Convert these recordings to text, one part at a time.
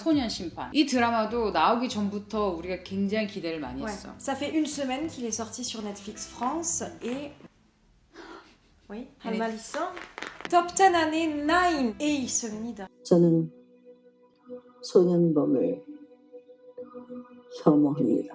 소년 심판. 이 드라마도 나오기 전부터 우리가 굉장히 기대를 많이 Ouais. 했어. Ça fait une semaine qu'il est sorti sur Netflix France et... Oui, 할말 있어? Top 10 안에 9에 있습니다. 저는 소년범을 혐오합니다.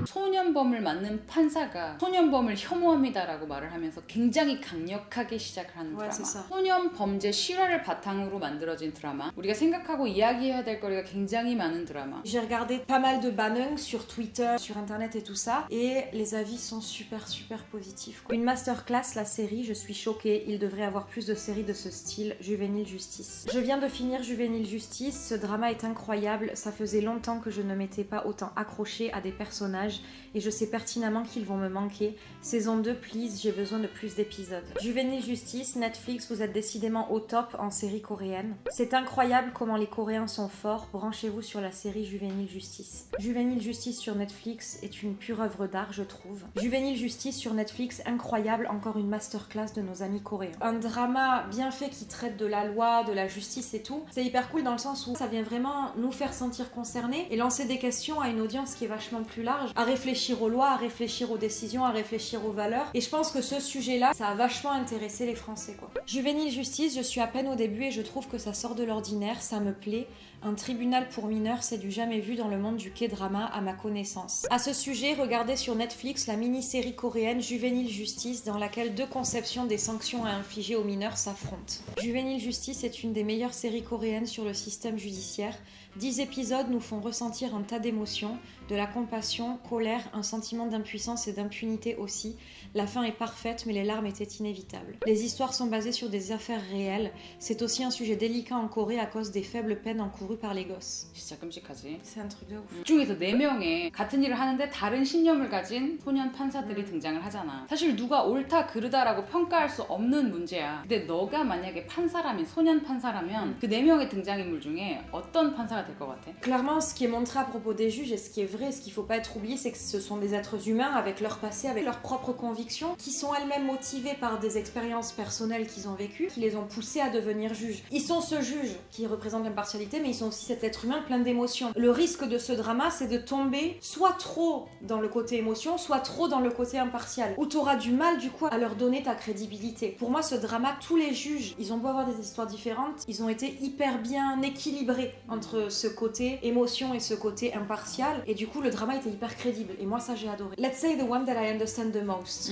소년범을 맡는 판사가 소년범을 혐오합니다라고 말을 하면서 굉장히 강력하게 시작을 하는 Ouais, 드라마. c'est ça. 소년 범죄 실화를 바탕으로 만들어진 드라마. 우리가 생각하고 이야기해야 될 거리가 굉장히 많은 드라마. J'ai regardé pas mal de bannings sur Twitter, sur internet et tout ça, et les avis sont super positifs, quoi. Une masterclass, la série, je suis choquée, il devrait avoir plus de séries de ce style, Juvénile Justice. Je viens de finir Juvénile Justice, ce drama est incroyable, ça faisait longtemps que je ne m'étais pas autant accrochée à des personnages, et je sais pertinemment qu'ils vont me manquer. Saison 2, please, j'ai besoin de plus d'épisodes. Juvénile Justice, Netflix, vous êtes décidément au top en série coréenne. C'est incroyable comment les Coréens sont forts, branchez-vous sur la série Juvénile Justice. Juvénile Justice sur Netflix est une pure œuvre d'art, je trouve. Juvénile Justice sur Netflix, incroyable, encore une masterclass de nos amis coréens. Un drama bien fait qui traite de la loi, de la justice et tout. C'est hyper cool dans le sens où ça vient vraiment nous faire sentir concernés et lancer des questions à une audience qui est vachement plus large, à réfléchir aux lois, à réfléchir aux décisions, à réfléchir aux valeurs. Et je pense que ce sujet-là, ça a vachement intéressé les Français, quoi. Juvénile Justice, je suis à peine au début et je trouve que ça sort de l'ordinaire, ça me plaît. Un tribunal pour mineurs, c'est du jamais vu dans le monde du K-drama à ma connaissance. À ce sujet, regardez sur Netflix la mini-série coréenne Juvénile Justice dans laquelle deux conceptions des sanctions à infliger aux mineurs s'affrontent. Juvénile Justice est une des meilleures séries coréennes sur le système judiciaire. 10 épisodes nous font ressentir un tas d'émotions, de la compassion, colère, un sentiment d'impuissance et d'impunité aussi. La fin est parfaite, mais les larmes étaient inévitables. Les histoires sont basées sur des affaires réelles. C'est aussi un sujet délicat en Corée à cause des faibles peines encourues par les gosses. 진짜 끔찍하지. C'est un truc de ouf. 중에서 4명의 같은 일을 하는데 다른 신념을 가진 소년 판사들이 등장을 하잖아. 사실 누가 옳다 그르다라고 평가할 수 없는 문제야. 근데 너가 만약에 판사라면, 소년 판사라면 그 4명의 등장인물 중에 어떤 판사가 될 것 같아? Clairement, ce qui est montré à propos des juges et ce qui est vrai, ce qu'il faut pas être oublié, c'est que ce sont des êtres humains avec leur passé, avec leurs propres convictions, qui sont elles-mêmes motivées par des expériences personnelles qu'ils ont vécues, qui les ont poussés à devenir juges. Ils sont ce juge qui représente l'impartialité, mais ils sont aussi cet être humain plein d'émotions. Le risque de ce drama, c'est de tomber soit trop dans le côté émotion, soit trop dans le côté impartial, où t'auras du mal du coup à leur donner ta crédibilité. Pour moi, ce drama, tous les juges, ils ont beau avoir des histoires différentes, ils ont été hyper bien équilibrés entre ce côté émotion et ce côté impartial, et du coup le drama était hyper crédible, et moi ça j'ai adoré. Let's say the one that I understand the most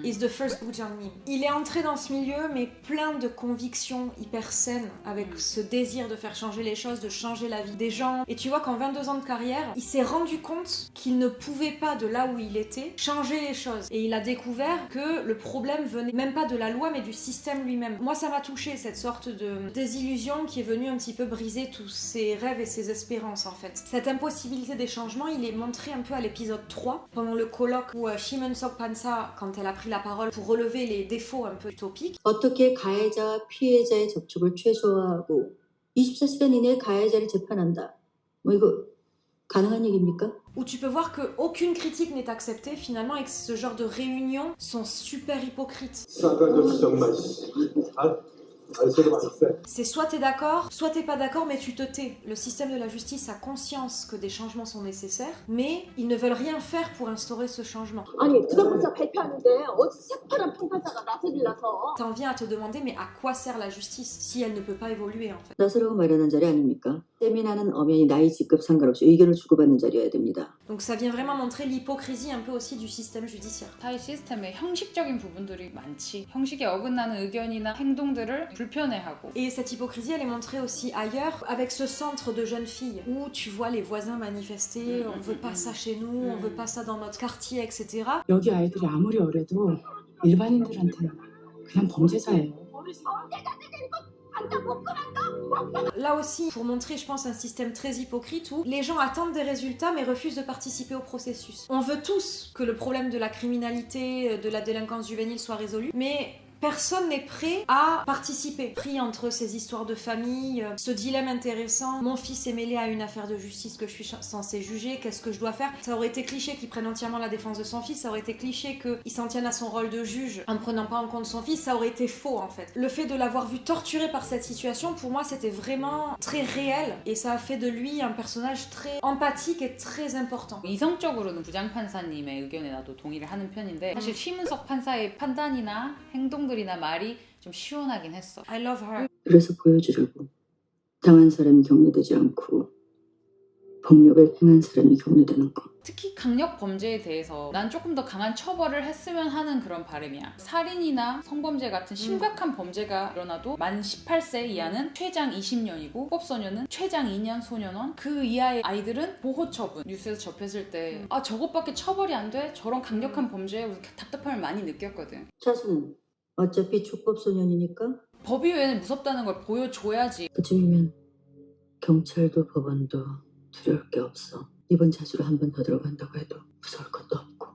is the first Woo Jang-nim. Il est entré dans ce milieu mais plein de convictions hyper saines, avec ce désir de faire changer les choses, de changer la vie des gens, et tu vois qu'en 22 ans de carrière, il s'est rendu compte qu'il ne pouvait pas de là où il était changer les choses, et il a découvert que le problème venait même pas de la loi mais du système lui-même. Moi ça m'a touché, cette sorte de désillusion qui est venue un petit peu briser tous ses rêves et ses espérances en fait. Cette impossibilité des changements, il est montré un peu à l'épisode 3, pendant le colloque où Shimon-sok Pansa, quand elle a pris la parole pour relever les défauts un peu utopiques. 어떻게 가해자와 피해자의 접촉을 최소화하고 24시간 이내에 가해자를 재판한다. 뭐 이거 가능한 얘기입니까? Où tu peux voir qu'aucune critique n'est acceptée finalement et que ce genre de réunions sont super hypocrites. C'est soit t'es d'accord, soit t'es pas d'accord, mais tu te tais. Le système de la justice a conscience que des changements sont nécessaires, mais ils ne veulent rien faire pour instaurer ce changement. 아니 부정문서 발표하는데 어디 새파란 평판사가 나서질러서 T'en viens à te demander mais à quoi sert la justice si elle ne peut pas évoluer en fait. 나서라고 마련한 자리 아닙니까? 세미나는 엄연히 나이 직급 상관없이 의견을 주고받는 자리여야 됩니다. Donc ça vient vraiment montrer l'hypocrisie un peu aussi du système judiciaire. 사회 시스템에 형식적인 부분들이 많지. 형식에 어긋나는 의견이나 행동들을 불편해하고. Et cette hypocrisie, elle est montrée aussi ailleurs, avec ce centre de jeunes filles, où tu vois les voisins manifester, on veut pas ça chez nous, on veut pas ça dans notre quartier, etc. 여기 아이들이 아무리 어려도 일반인들한테는 그냥 범죄자예요. Là aussi, pour montrer, je pense, un système très hypocrite où les gens attendent des résultats mais refusent de participer au processus. On veut tous que le problème de la criminalité, de la délinquance juvénile soit résolu, mais personne n'est prêt à participer. Pris entre ces histoires de famille, ce dilemme intéressant, mon fils est mêlé à une affaire de justice que je suis censée juger, qu'est-ce que je dois faire? Ça aurait été cliché qu'il prenne entièrement la défense de son fils, ça aurait été cliché qu'il s'en tienne à son rôle de juge en ne prenant pas en compte son fils, ça aurait été faux en fait. Le fait de l'avoir vu torturé par cette situation, pour moi c'était vraiment très réel et ça a fait de lui un personnage très empathique et très important. 이성적으로는 부장판사님의 의견에 나도 동의를 하는 편인데 사실 심은석 판사의 판단이나 행동들이나 말이 좀 시원하긴 했어. I love her. 그래서 보여주려고 당한 사람이 격려되지 않고 폭력을 행한 사람이 격려되는 거. 특히 강력 범죄에 대해서 난 조금 더 강한 처벌을 했으면 하는 그런 바람이야. 살인이나 성범죄 같은 심각한 범죄가 일어나도 만 18세 이하는 최장 20년이고 합법소년은 최장 2년 소년원, 그 이하의 아이들은 보호 처분. 뉴스에서 접했을 때 아 저것밖에 처벌이 안 돼? 저런 강력한 범죄에 우리 답답함을 많이 느꼈거든. 차수는 어차피 촉법소년이니까 법이 왜 무섭다는 걸 보여줘야지. 그쯤이면 경찰도 법원도 두려울 게 없어. 이번 자수로 한 번 더 들어간다고 해도 무서울 것도 없고.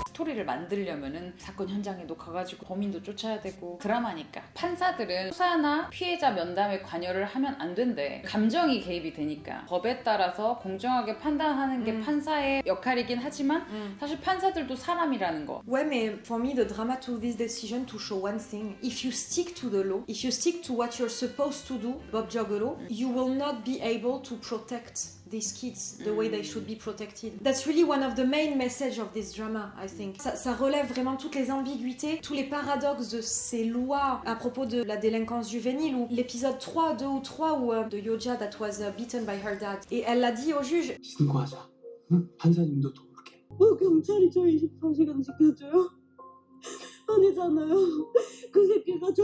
스토리를 만들려면은 사건 현장에도 가가지고 범인도 쫓아야 되고 드라마니까 판사들은 수사나 피해자 면담에 관여를 하면 안 된대. 감정이 개입이 되니까 법에 따라서 공정하게 판단하는 게 판사의 역할이긴 하지만 사실 판사들도 사람이라는 거. Ouais, mais for me, the drama to this decision to show one thing. If you stick to the law, if you stick to what you're supposed to do, Bob Giogolo, you will not be able to protect these kids the way they should be protected. That's really one of the main messages of this drama, I think. Ça relève vraiment toutes les ambiguïtés, tous les paradoxes de ces lois à propos de la délinquance juvénile, ou l'épisode 3, 2 ou 3, où de Yoja that was beaten by her dad. Et elle l'a dit au juge. 신고하자. 응? 판사님도 도울게. 경찰이 저 24시간 지켜줘요? 아니잖아요. 그 새끼가 저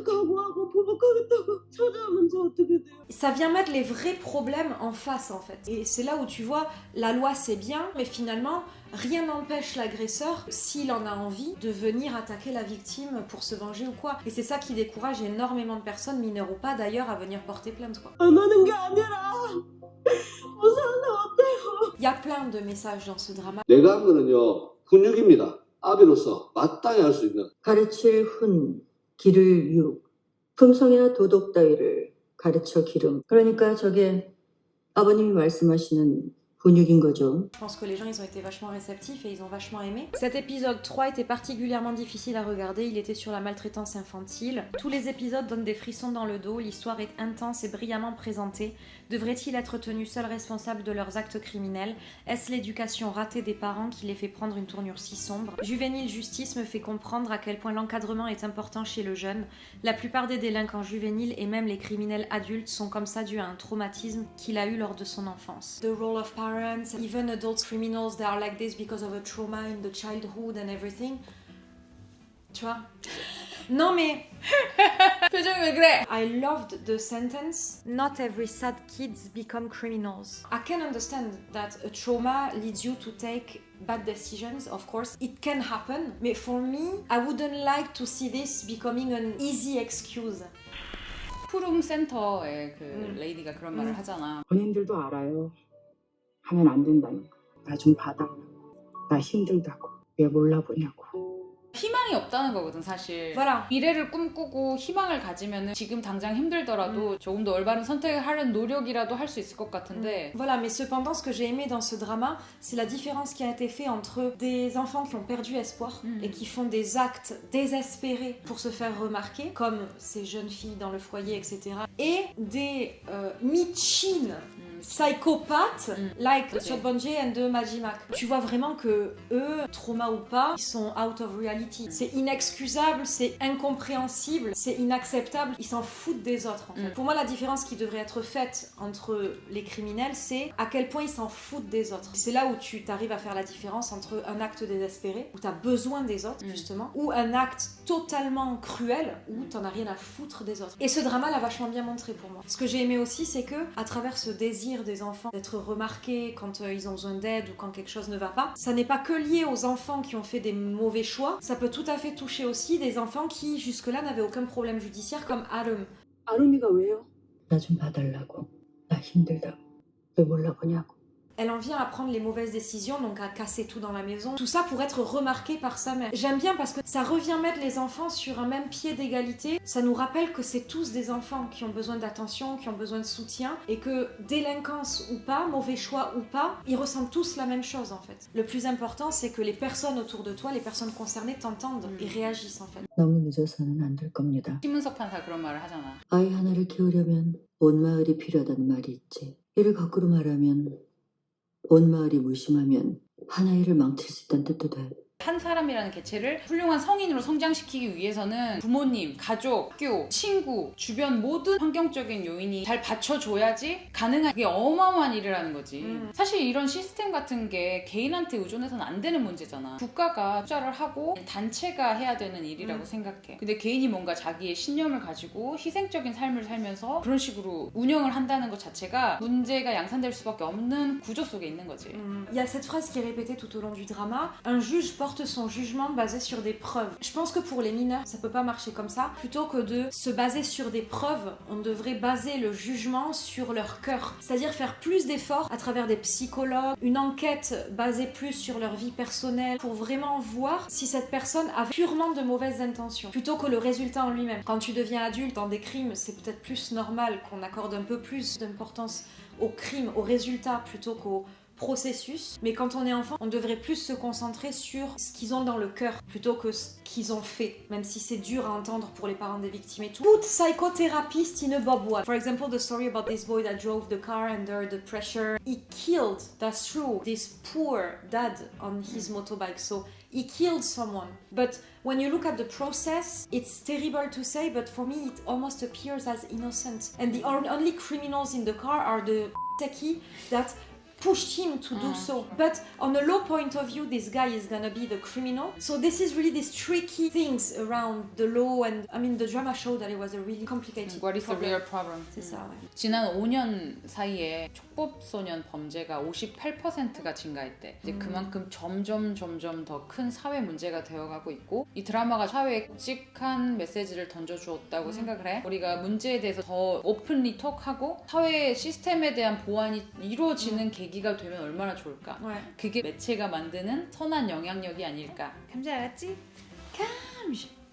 각오하고 보복하겠다고 찾아오면 저 어떻게 돼요? Ça vient mettre les vrais problèmes en face en fait. Et c'est là où tu vois, la loi c'est bien, mais finalement, rien n'empêche l'agresseur, s'il en a envie, de venir attaquer la victime pour se venger ou quoi. Et c'est ça qui décourage énormément de personnes, mineures ou pas d'ailleurs, à venir porter plainte quoi. 안 하는 게 아니라 무서워서 어때요? Il y a plein de messages dans ce drama. 내가 한 거는요, 훈육입니다. 아비로서 마땅히 할 수 있는. 가르칠 훈, 기를 육, 품성이나 도덕 따위를 가르쳐 기름. 그러니까 저게 아버님이 말씀하시는 훈육인 거죠. Je pense que les gens ils ont été vachement réceptifs et ils ont vachement aimé. Cet épisode 3 était particulièrement difficile à regarder, il était sur la maltraitance infantile. Tous les épisodes donnent des frissons dans le dos, l'histoire est intense et brillamment présentée. Devraient-ils être tenus seuls responsables de leurs actes criminels? Est-ce l'éducation ratée des parents qui les fait prendre une tournure si sombre? Juvénile Justice me fait comprendre à quel point l'encadrement est important chez le jeune. La plupart des délinquants juvéniles et même les criminels adultes sont comme ça dus à un traumatisme qu'il a eu lors de son enfance. The role of parents, even adult criminals, they are like this because of a trauma in the childhood and everything. Tu vois? Non mais 표정이 왜 그래? I loved the sentence. Not every sad kids become criminals. I can understand that a trauma leads you to take bad decisions, of course. It can happen. But for me, I wouldn't like to see this becoming an easy excuse. 푸름 센터의 그 레이디가 그런 말을 하잖아. 본인들도 알아요. 하면 안 된다니까. 나 좀 봐달라고. 나 힘들다고. 왜 몰라보냐고. 희망이 없다는 거거든 사실. Voilà. 미래를 꿈꾸고 희망을 가지면은 지금 당장 힘들더라도 조금 더 올바른 선택을 하려는 노력이라도 할 수 있을 것 같은데. Voilà, mais cependant, ce que j'ai aimé dans ce drama, c'est la différence qui a été faite entre des enfants qui ont perdu espoir et qui font des actes désespérés pour se faire remarquer, comme ces jeunes filles dans le foyer, etc. Et des michines psychopathes, like Chot Bonje and de Majimak. Tu vois vraiment que eux, trauma ou pas, ils sont out of reality. C'est inexcusable, c'est incompréhensible, c'est inacceptable. Ils s'en foutent des autres en fait. Pour moi, la différence qui devrait être faite entre les criminels, c'est à quel point ils s'en foutent des autres. C'est là où tu t'arrives à faire la différence entre un acte désespéré, où t'as besoin des autres justement, ou un acte totalement cruel, où t'en as rien à foutre des autres. Et ce drama l'a vachement bien montré pour moi. Ce que j'ai aimé aussi, c'est que à travers ce désir des enfants d'être remarqués quand ils ont besoin d'aide ou quand quelque chose ne va pas, ça n'est pas que lié aux enfants qui ont fait des mauvais choix, ça peut tout à fait toucher aussi des enfants qui jusque-là n'avaient aucun problème judiciaire comme Arum. 아름이가 왜요? 나 좀 봐달라고. 나 힘들다고. 왜 몰라보냐고. Elle en vient à prendre les mauvaises décisions, donc à casser tout dans la maison. Tout ça pour être remarquée par sa mère. J'aime bien parce que ça revient mettre les enfants sur un même pied d'égalité. Ça nous rappelle que c'est tous des enfants qui ont besoin d'attention, qui ont besoin de soutien, et que délinquance ou pas, mauvais choix ou pas, ils ressentent tous la même chose en fait. Le plus important, c'est que les personnes autour de toi, les personnes concernées t'entendent et réagissent en fait. 너무 늦어서는 안 될 겁니다. 심은석 판사 그런 말을 하잖아. 아이 하나를 키우려면 온 마을이 필요하다는 말이 있지. 이를 거꾸로 말하면 온 마을이 무심하면 한 아이를 망칠 수 있다는 뜻도 돼. 한 사람이라는 개체를 훌륭한 성인으로 성장시키기 위해서는 부모님, 가족, 학교, 친구, 주변 모든 환경적인 요인이 잘 받쳐줘야지 가능한 게 어마어마한 일이라는 거지. 사실 이런 시스템 같은 게 개인한테 의존해서는 안 되는 문제잖아. 국가가 투자를 하고 단체가 해야 되는 일이라고 생각해. 근데 개인이 뭔가 자기의 신념을 가지고 희생적인 삶을 살면서 그런 식으로 운영을 한다는 것 자체가 문제가 양산될 수밖에 없는 구조 속에 있는 거지. Il y a cette phrase qui est répétée tout au long du drama. Un juge porte son jugement basé sur des preuves. Je pense que pour les mineurs, ça peut pas marcher comme ça. Plutôt que de se baser sur des preuves, on devrait baser le jugement sur leur cœur. C'est-à-dire faire plus d'efforts à travers des psychologues, une enquête basée plus sur leur vie personnelle pour vraiment voir si cette personne a purement de mauvaises intentions. Plutôt que le résultat en lui-même. Quand tu deviens adulte dans des crimes, c'est peut-être plus normal qu'on accorde un peu plus d'importance au crime, au résultat plutôt qu'au processus, mais quand on est enfant, on devrait plus se concentrer sur ce qu'ils ont dans le cœur plutôt que ce qu'ils ont fait, même si c'est dur à entendre pour les parents des victimes et tout. Put psychotherapist in a bob what. For example, the story about this boy that drove the car under the pressure. He killed, that's true, this poor dad on his motorbike, so he killed someone. But when you look at the process, it's terrible to say, but for me it almost appears as innocent. And the only criminals in the car are the techie that pushed him to do so. But on a low point of view, this guy is gonna be the criminal. So this is really these tricky things around the law, and I mean the drama showed that it was a really complicated What is the problem. real problem? C'est ça, ouais. 지난 5년 사이에 촉법소년 범죄가 58%가 증가했대. 이제 그만큼 점점 더 큰 사회 문제가 되어가고 있고, 이 드라마가 사회에 굵직한 메시지를 던져주었다고 생각을 해. 우리가 문제에 대해서 더 오픈리 톡하고 사회 시스템에 대한 보완이 이루어지는 계기가 되면 얼마나 좋을까. Ouais. 그게 매체가 만드는 선한 영향력이 아닐까. 감지 알았지? 감지.